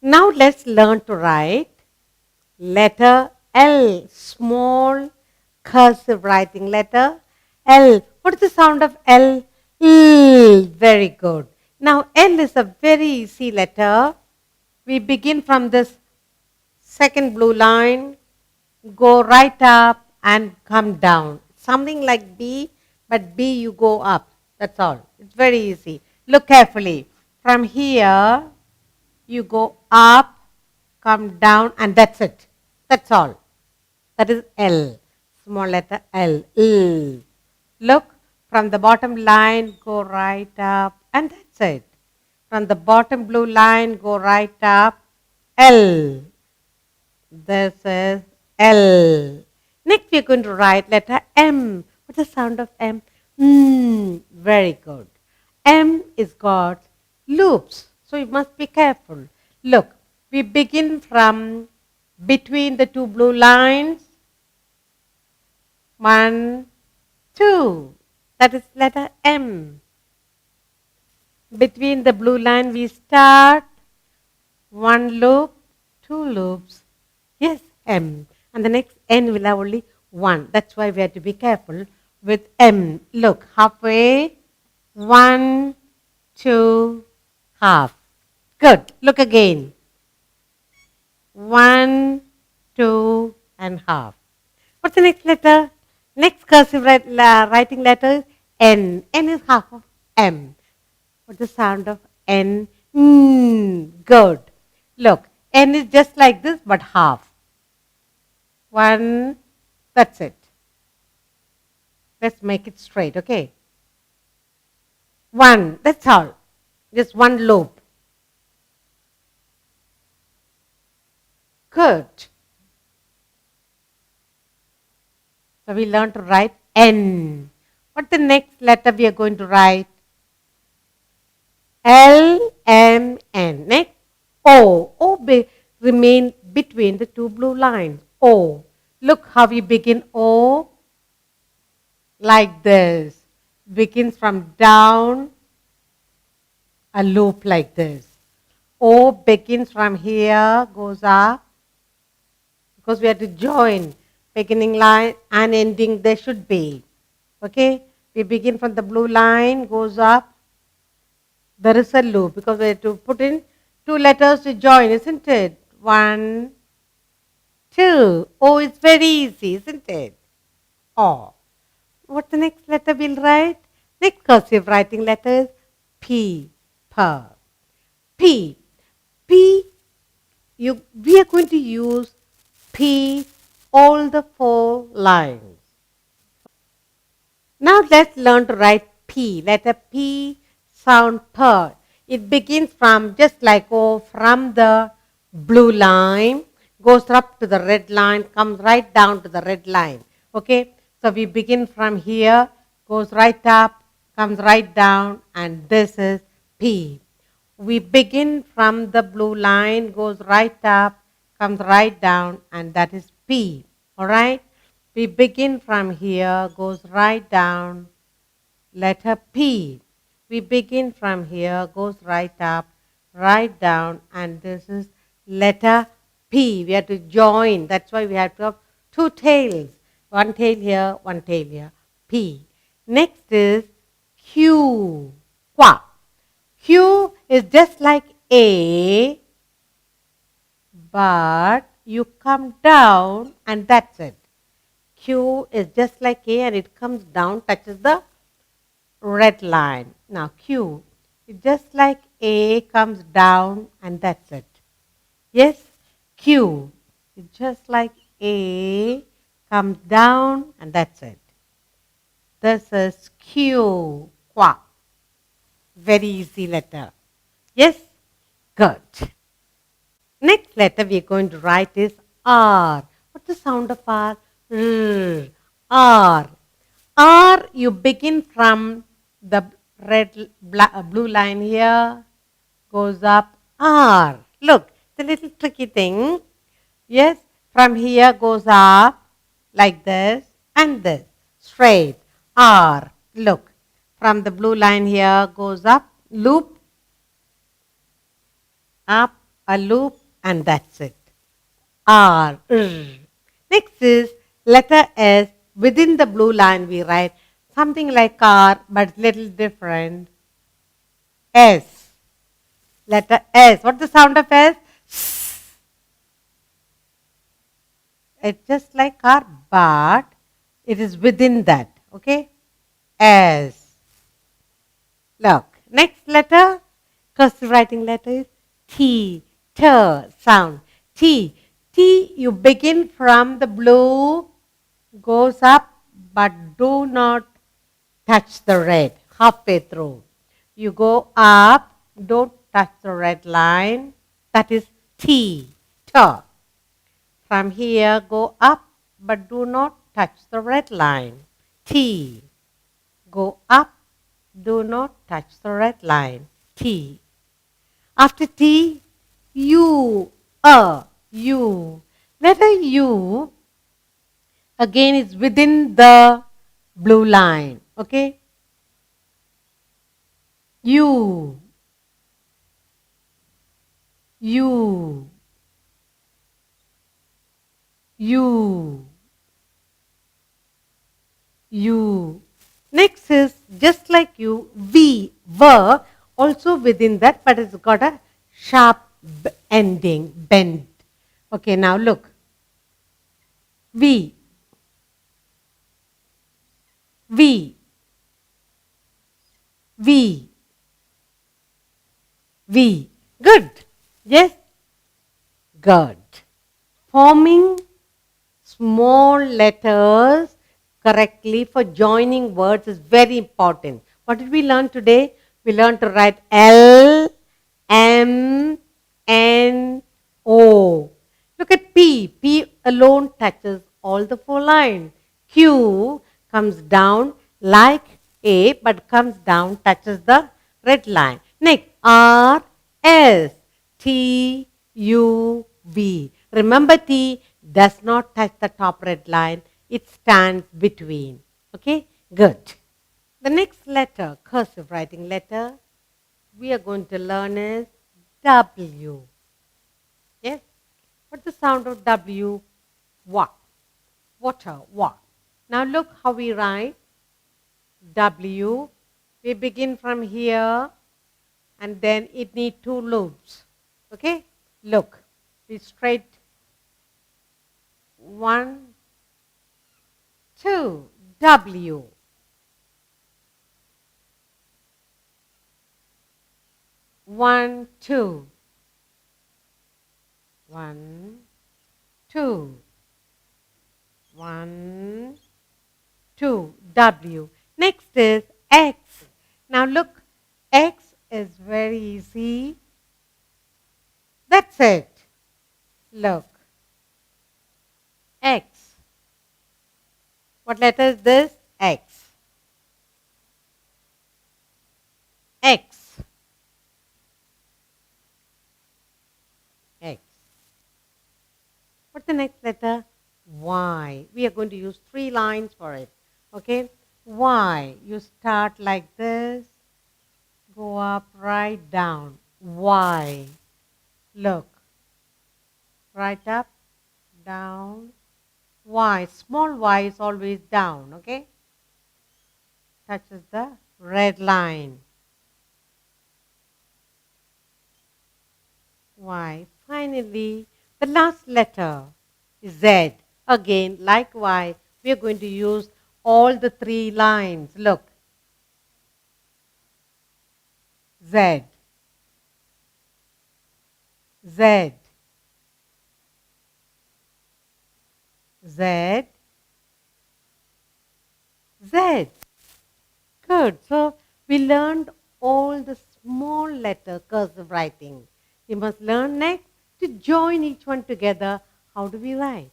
Now let's learn to write letter L, small cursive writing letter L. What is the sound of L? L. Very good. Now L is a very easy letter. We begin from this second blue line, go right up and come down. Something like B, but B you go up. That's all. It's very easy. Look carefully. From here, you go up, come down, and that's it. That's all. That is L. Small letter L. L. Look, from the bottom line, go right up, and that's it. From the bottom blue line, go right up, L. This is L. Next, we are going to write letter M. What's the sound of M? Very good. M is got loops, so you must be careful. Look, we begin from between the two blue lines. 1, 2. That is letter M. Between the blue line, we start 1 loop, 2 loops. Yes, M. And the next N will have only 1. That's why we have to be careful with M. Look, halfway. 1, 2, half. Good. Look again. 1, 2, and half. What's the next letter? Next cursive writing letter is N. N is half of M. What's the sound of N? Good. Look, N is just like this, but half. 1, that's it. Let's make it straight, okay? 1, that's all. Just 1 loop. Good. So we learn to write N. What's the next letter we are going to write? L, M, N. Next, O. O remain between the two blue lines. O. Look how we begin O. Like this. Begins from down, a loop like this. O begins from here, goes up, because we have to join beginning line and ending there should be. Okay, we begin from the blue line, goes up, there is a loop because we have to put in 2 letters to join, isn't it? 1, 2. O is very easy, isn't it? O. What's the next letter we'll write? Next cursive writing letter is P. P. P. We are going to use P all the 4 lines. Now let's learn to write P. Letter P sound per. It begins from just like O, from the blue line, goes up to the red line, comes right down to the red line. Okay, so we begin from here, goes right up, comes right down, and this is P. We begin from the blue line, goes right up, comes right down, and that is P. All right? We begin from here, goes right down, letter P. We begin from here, goes right up, right down, and this is letter P. We have to join. That's why we have to have 2 tails. 1 tail here, 1 tail here. P. Next is Q. Qua. Q is just like A, but you come down and that's it. Q is just like A and it comes down, touches the red line. Now Q is just like A, comes down and that's it. Yes, Q is just like A, comes down and that's it. This is Q. Qua. Very easy letter. Yes? Good. Next letter we are going to write is R. What's the sound of R? R. R. R, you begin from the blue line here, goes up, R. Look, it's a little tricky thing. Yes, from here goes up, like this, and this, straight, R. Look, from the blue line here goes up, loop, up, a loop, and that's it. R. R. Next is letter S. Within the blue line, we write something like R, but little different. S. Letter S. What's the sound of S? It's just like R, but it is within that. Okay? S. Look. Next letter, cursive writing letter is T. T sound. T. T, you begin from the blue, goes up, but do not touch the red halfway through. You go up, don't touch the red line. That is T. T. From here, go up, but do not touch the red line. T. Go up, do not touch the red line. T. After T, U. U. Letter U again is within the blue line. Okay? U. U. U. U. Next is just like you, V, V, also within that, but it's got a sharp ending, bend. Okay, now look. V, V, V, V. Good. Yes? Good. Forming small letters correctly for joining words is very important. What did we learn today? We learned to write L, M, N, O. Look at P. P alone touches all the four lines. Q comes down like A, but comes down, touches the red line. Next, R, S, T, U, V. Remember, T does not touch the top red line. It stands between. Okay? Good. The next letter, cursive writing letter, we are going to learn is W. Yes? What's the sound of W? Wa. Water. Wa. Now look how we write W. We begin from here and then it needs two loops. Okay? Look. We straight 1, 2, W. 1, 2. 1, 2. 1, 2. W. Next is X. Now look, X is very easy. That's it. Look. X. What letter is this? X. X. X. What's the next letter? Y. We are going to use 3 lines for it. Okay? Y. You start like this. Go up, right down. Y. Look. Right up, down. Y. Small y is always down. Okay? Touches the red line. Y. Finally, the last letter is Z. Again, like Y, we are going to use all the 3 lines. Look. Z. Z. Z. Z. Good. So we learned all the small letter cursive writing. We must learn next to join each one together. How do we write?